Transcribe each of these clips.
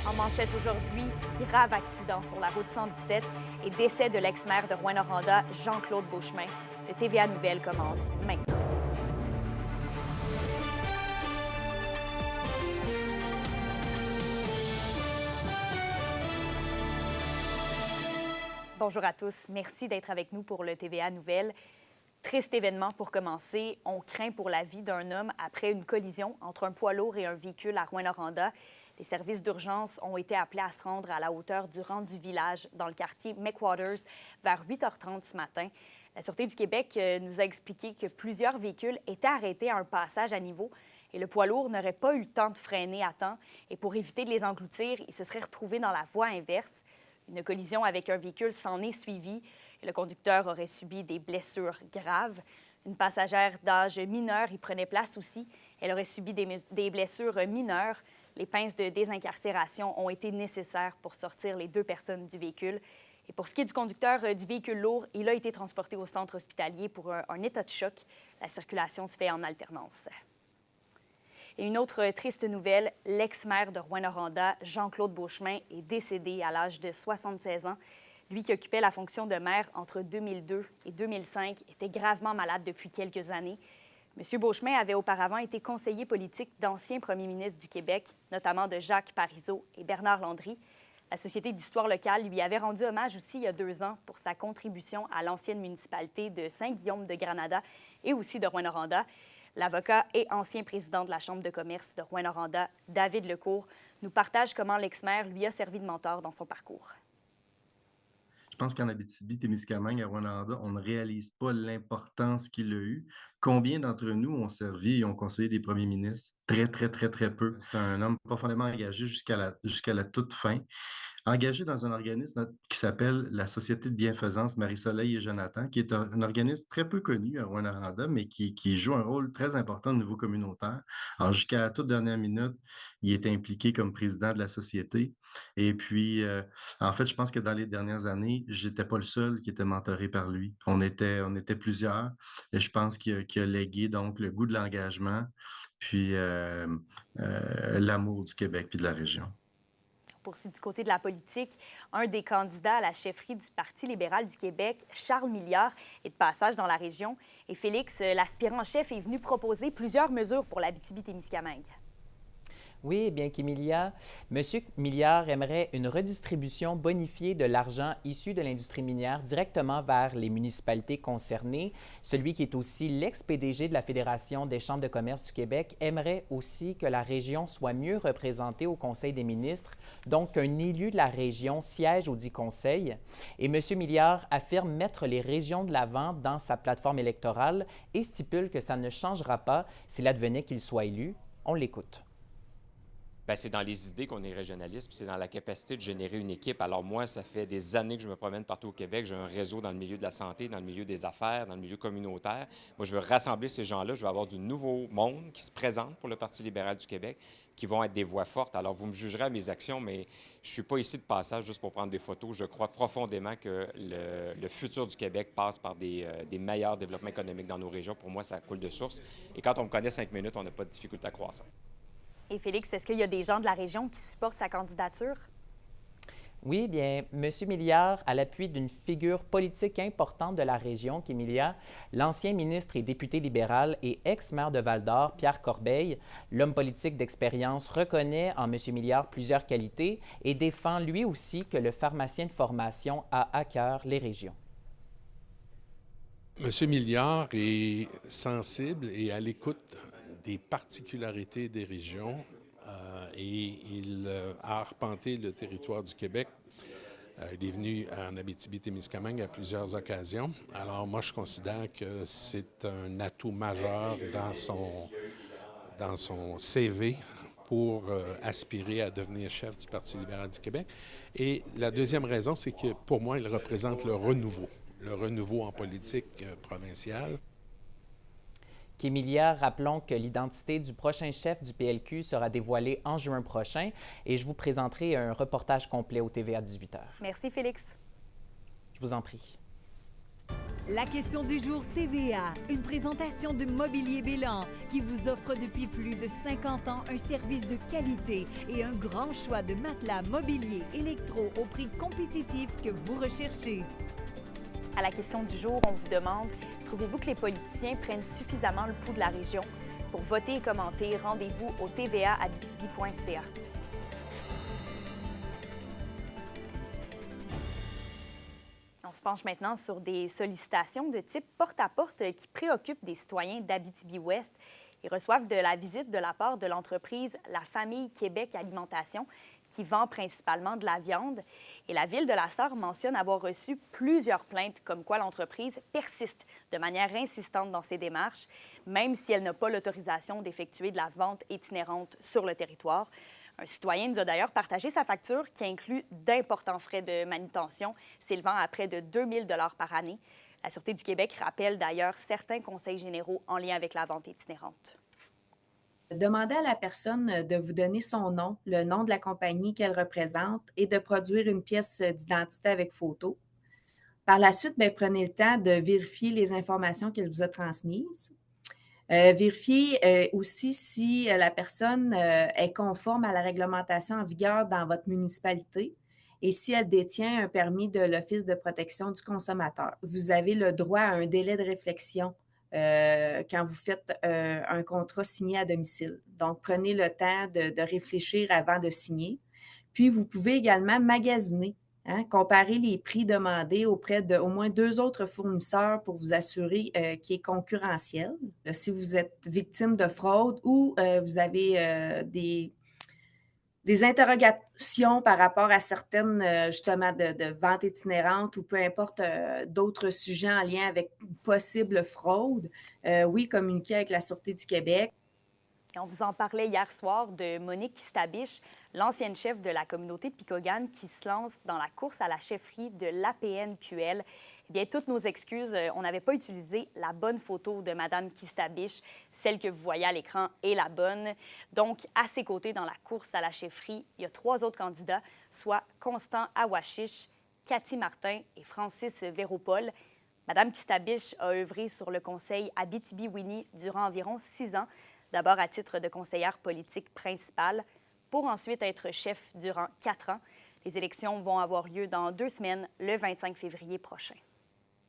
En manchette aujourd'hui, grave accident sur la route 117 et décès de l'ex-maire de Rouyn-Noranda, Jean-Claude Beauchemin. Le TVA Nouvelles commence maintenant. Bonjour à tous. Merci d'être avec nous pour le TVA Nouvelles. Triste événement pour commencer. On craint pour la vie d'un homme après une collision entre un poids lourd et un véhicule à Rouyn-Noranda. Les services d'urgence ont été appelés à se rendre à la hauteur du rang du village, dans le quartier McWatters, vers 8h30 ce matin. La Sûreté du Québec nous a expliqué que plusieurs véhicules étaient arrêtés à un passage à niveau et le poids lourd n'aurait pas eu le temps de freiner à temps. Et pour éviter de les engloutir, il se serait retrouvé dans la voie inverse. Une collision avec un véhicule s'en est suivie et le conducteur aurait subi des blessures graves. Une passagère d'âge mineur y prenait place aussi. Elle aurait subi des blessures mineures. Les pinces de désincarcération ont été nécessaires pour sortir les deux personnes du véhicule. Et pour ce qui est du conducteur du véhicule lourd, il a été transporté au centre hospitalier pour un état de choc. La circulation se fait en alternance. Et une autre triste nouvelle, l'ex-maire de Rouyn-Noranda, Jean-Claude Beauchemin, est décédé à l'âge de 76 ans. Lui qui occupait la fonction de maire entre 2002 et 2005 était gravement malade depuis quelques années. M. Beauchemin avait auparavant été conseiller politique d'anciens premiers ministres du Québec, notamment de Jacques Parizeau et Bernard Landry. La Société d'histoire locale lui avait rendu hommage aussi il y a 2 ans pour sa contribution à l'ancienne municipalité de Saint-Guillaume-de-Granada et aussi de Rouyn-Noranda. L'avocat et ancien président de la Chambre de commerce de Rouyn-Noranda, David Lecourt, nous partage comment l'ex-maire lui a servi de mentor dans son parcours. Je pense qu'en Abitibi-Témiscamingue, à Rouyn-Noranda, on ne réalise pas l'importance qu'il a eue. Combien d'entre nous ont servi et ont conseillé des premiers ministres? Très, très, très, très peu. C'est un homme profondément engagé jusqu'à la toute fin. Engagé dans un organisme qui s'appelle la Société de bienfaisance Marie-Soleil et Jonathan, qui est un organisme très peu connu à Rouyn-Noranda, mais qui joue un rôle très important au niveau communautaire. Alors, jusqu'à la toute dernière minute, il était impliqué comme président de la société. Et puis, en fait, je pense que dans les dernières années, j'étais pas le seul qui était mentoré par lui. On était plusieurs. Et je pense qu'il a légué donc le goût de l'engagement, puis l'amour du Québec puis de la région. Poursuit du côté de la politique, un des candidats à la chefferie du Parti libéral du Québec, Charles Milliard, est de passage dans la région. Et Félix, l'aspirant chef, est venu proposer plusieurs mesures pour l'Abitibi-Témiscamingue. Oui, bien qu'Emilia, M. Milliard aimerait une redistribution bonifiée de l'argent issu de l'industrie minière directement vers les municipalités concernées. Celui qui est aussi l'ex-PDG de la Fédération des chambres de commerce du Québec aimerait aussi que la région soit mieux représentée au Conseil des ministres, donc qu'un élu de la région siège au dit conseil. Et M. Milliard affirme mettre les régions de l'avant dans sa plateforme électorale et stipule que ça ne changera pas s'il advenait qu'il soit élu. On l'écoute. Bien, c'est dans les idées qu'on est régionaliste, puis c'est dans la capacité de générer une équipe. Alors moi, ça fait des années que je me promène partout au Québec. J'ai un réseau dans le milieu de la santé, dans le milieu des affaires, dans le milieu communautaire. Moi, je veux rassembler ces gens-là. Je veux avoir du nouveau monde qui se présente pour le Parti libéral du Québec, qui vont être des voix fortes. Alors, vous me jugerez à mes actions, mais je ne suis pas ici de passage juste pour prendre des photos. Je crois profondément que le futur du Québec passe par des meilleurs développements économiques dans nos régions. Pour moi, ça coule de source. Et quand on me connaît 5 minutes, on n'a pas de difficulté à croître. Et Félix, est-ce qu'il y a des gens de la région qui supportent sa candidature? Oui, bien, M. Milliard, à l'appui d'une figure politique importante de la région, qu'Emilia, l'ancien ministre et député libéral et ex-maire de Val-d'Or, Pierre Corbeil, l'homme politique d'expérience, reconnaît en M. Milliard plusieurs qualités et défend lui aussi que le pharmacien de formation a à cœur les régions. M. Milliard est sensible et à l'écoute des particularités des régions et il a arpenté le territoire du Québec. Il est venu en Abitibi-Témiscamingue à plusieurs occasions. Alors moi, je considère que c'est un atout majeur dans son CV pour aspirer à devenir chef du Parti libéral du Québec. Et la deuxième raison, c'est que pour moi, il représente le renouveau en politique provinciale. Qu'Emilia, rappelons que l'identité du prochain chef du PLQ sera dévoilée en juin prochain et je vous présenterai un reportage complet au TVA 18h. Merci, Félix. Je vous en prie. La question du jour TVA, une présentation de Mobilier Bélan qui vous offre depuis plus de 50 ans un service de qualité et un grand choix de matelas, mobilier, électro au prix compétitif que vous recherchez. À la question du jour, on vous demande, trouvez-vous que les politiciens prennent suffisamment le pouls de la région? Pour voter et commenter, rendez-vous au tvaabitibi.ca. On se penche maintenant sur des sollicitations de type porte-à-porte qui préoccupent des citoyens d'Abitibi-Ouest. Ils reçoivent de la visite de la part de l'entreprise La Famille Québec Alimentation, qui vend principalement de la viande. Et la Ville de la Sarre mentionne avoir reçu plusieurs plaintes comme quoi l'entreprise persiste de manière insistante dans ses démarches, même si elle n'a pas l'autorisation d'effectuer de la vente itinérante sur le territoire. Un citoyen nous a d'ailleurs partagé sa facture qui inclut d'importants frais de manutention s'élevant à près de 2 000 $ par année. La Sûreté du Québec rappelle d'ailleurs certains conseils généraux en lien avec la vente itinérante. Demandez à la personne de vous donner son nom, le nom de la compagnie qu'elle représente et de produire une pièce d'identité avec photo. Par la suite, prenez le temps de vérifier les informations qu'elle vous a transmises. Vérifiez aussi si la personne est conforme à la réglementation en vigueur dans votre municipalité et si elle détient un permis de l'Office de protection du consommateur. Vous avez le droit à un délai de réflexion quand vous faites un contrat signé à domicile. Donc, prenez le temps de réfléchir avant de signer. Puis, vous pouvez également magasiner. Comparer les prix demandés auprès d'au moins 2 autres fournisseurs pour vous assurer qu'il est concurrentiel. Là, si vous êtes victime de fraude ou vous avez des interrogations par rapport à certaines, justement, de ventes itinérantes ou peu importe d'autres sujets en lien avec une possible fraude, oui, communiquez avec la Sûreté du Québec. On vous en parlait hier soir de Monique Kistabiche, l'ancienne chef de la communauté de Picogan qui se lance dans la course à la chefferie de l'APNQL. Eh bien, toutes nos excuses, on n'avait pas utilisé la bonne photo de Mme Kistabiche. Celle que vous voyez à l'écran est la bonne. Donc, à ses côtés dans la course à la chefferie, il y a 3 autres candidats, soit Constant Awashish, Cathy Martin et Francis Véropol. Mme Kistabiche a œuvré sur le conseil Abitibi-Winnie durant environ 6 ans, d'abord à titre de conseillère politique principale, pour ensuite être chef durant 4 ans. Les élections vont avoir lieu dans 2 semaines, le 25 février prochain.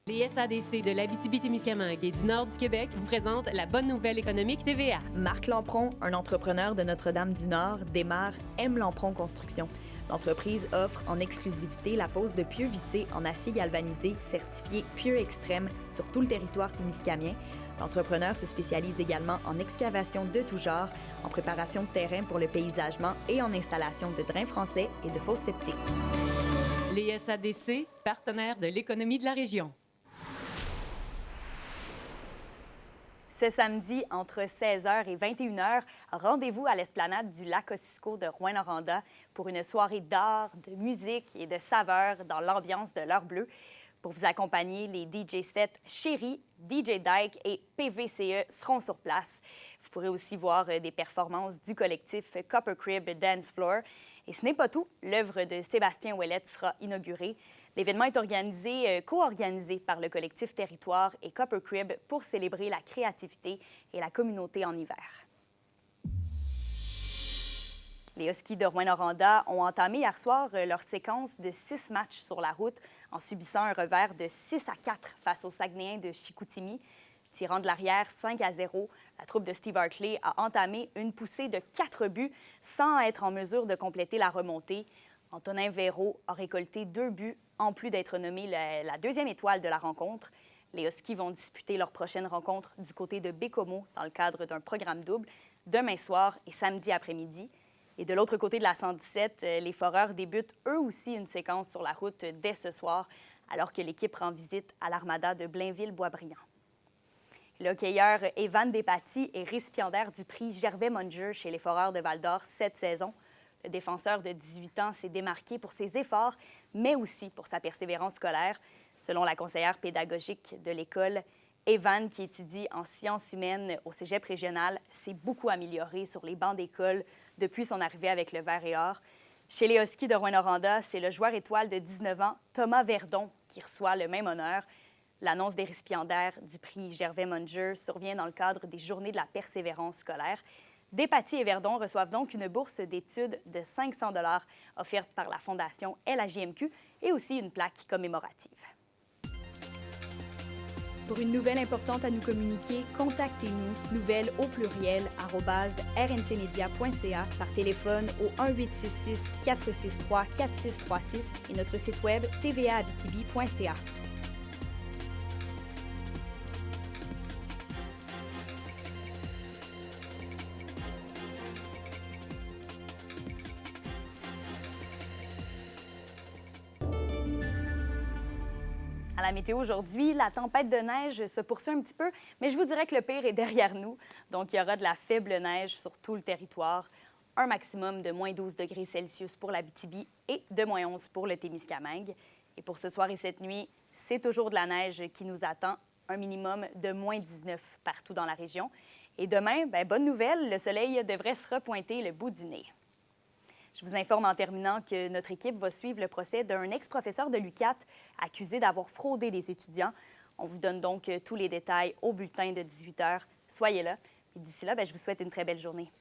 Les SADC de l'Abitibi-Témiscamingue et du nord du Québec vous présentent la bonne nouvelle économique TVA. Marc Lampron, un entrepreneur de Notre-Dame-du-Nord, démarre M. Lampron Construction. L'entreprise offre en exclusivité la pose de pieux vissés en acier galvanisé certifié Pieux Extrême sur tout le territoire témiscamien. L'entrepreneur se spécialise également en excavation de tout genre, en préparation de terrain pour le paysagement et en installation de drains français et de fosses septiques. Les SADC, partenaires de l'économie de la région. Ce samedi, entre 16h et 21h, rendez-vous à l'esplanade du lac Ossisco de Rouyn-Noranda pour une soirée d'art, de musique et de saveurs dans l'ambiance de l'heure bleue. Pour vous accompagner, les DJ sets Chéri, DJ Dyke et PVCE seront sur place. Vous pourrez aussi voir des performances du collectif Copper Crib Dance Floor. Et ce n'est pas tout, l'œuvre de Sébastien Ouellette sera inaugurée. L'événement est co-organisé par le collectif Territoire et Copper Crib pour célébrer la créativité et la communauté en hiver. Les Huskies de Rouyn-Noranda ont entamé hier soir leur séquence de 6 matchs sur la route en subissant un revers de 6-4 face aux Saguenayens de Chicoutimi. Tirant de l'arrière 5-0, la troupe de Steve Hartley a entamé une poussée de 4 buts sans être en mesure de compléter la remontée. Antonin Véraud a récolté 2 buts en plus d'être nommé la 2e étoile de la rencontre. Les Huskies vont disputer leur prochaine rencontre du côté de Bécomo dans le cadre d'un programme double demain soir et samedi après-midi. Et de l'autre côté de la 117, les Foreurs débutent eux aussi une séquence sur la route dès ce soir, alors que l'équipe rend visite à l'Armada de Blainville-Boisbriand. Le hockeyeur Evan Despatie est récipiendaire du prix Gervais Munger chez les Foreurs de Val-d'Or cette saison. Le défenseur de 18 ans s'est démarqué pour ses efforts, mais aussi pour sa persévérance scolaire. Selon la conseillère pédagogique de l'école, Evan, qui étudie en sciences humaines au cégep régional, s'est beaucoup amélioré sur les bancs d'école depuis son arrivée avec le Vert et Or. Chez les Huskies de Rouyn-Noranda, c'est le joueur étoile de 19 ans, Thomas Verdon, qui reçoit le même honneur. L'annonce des récipiendaires du prix Gervais Munger survient dans le cadre des Journées de la persévérance scolaire. Despatie et Verdon reçoivent donc une bourse d'études de 500 $ offerte par la Fondation LAJMQ et aussi une plaque commémorative. Pour une nouvelle importante à nous communiquer, contactez-nous, nouvelles au pluriel @rncmedia.ca, par téléphone au 1-866-463-4636 et notre site web tvaabitibi.ca. À la météo aujourd'hui, la tempête de neige se poursuit un petit peu, mais je vous dirais que le pire est derrière nous. Donc, il y aura de la faible neige sur tout le territoire. Un maximum de moins 12 degrés Celsius pour l'Abitibi et de moins 11 pour le Témiscamingue. Et pour ce soir et cette nuit, c'est toujours de la neige qui nous attend. Un minimum de moins 19 partout dans la région. Et demain, bonne nouvelle, le soleil devrait se repointer le bout du nez. Je vous informe en terminant que notre équipe va suivre le procès d'un ex-professeur de l'UQAT accusé d'avoir fraudé les étudiants. On vous donne donc tous les détails au bulletin de 18 h. Soyez là. Et d'ici là, je vous souhaite une très belle journée.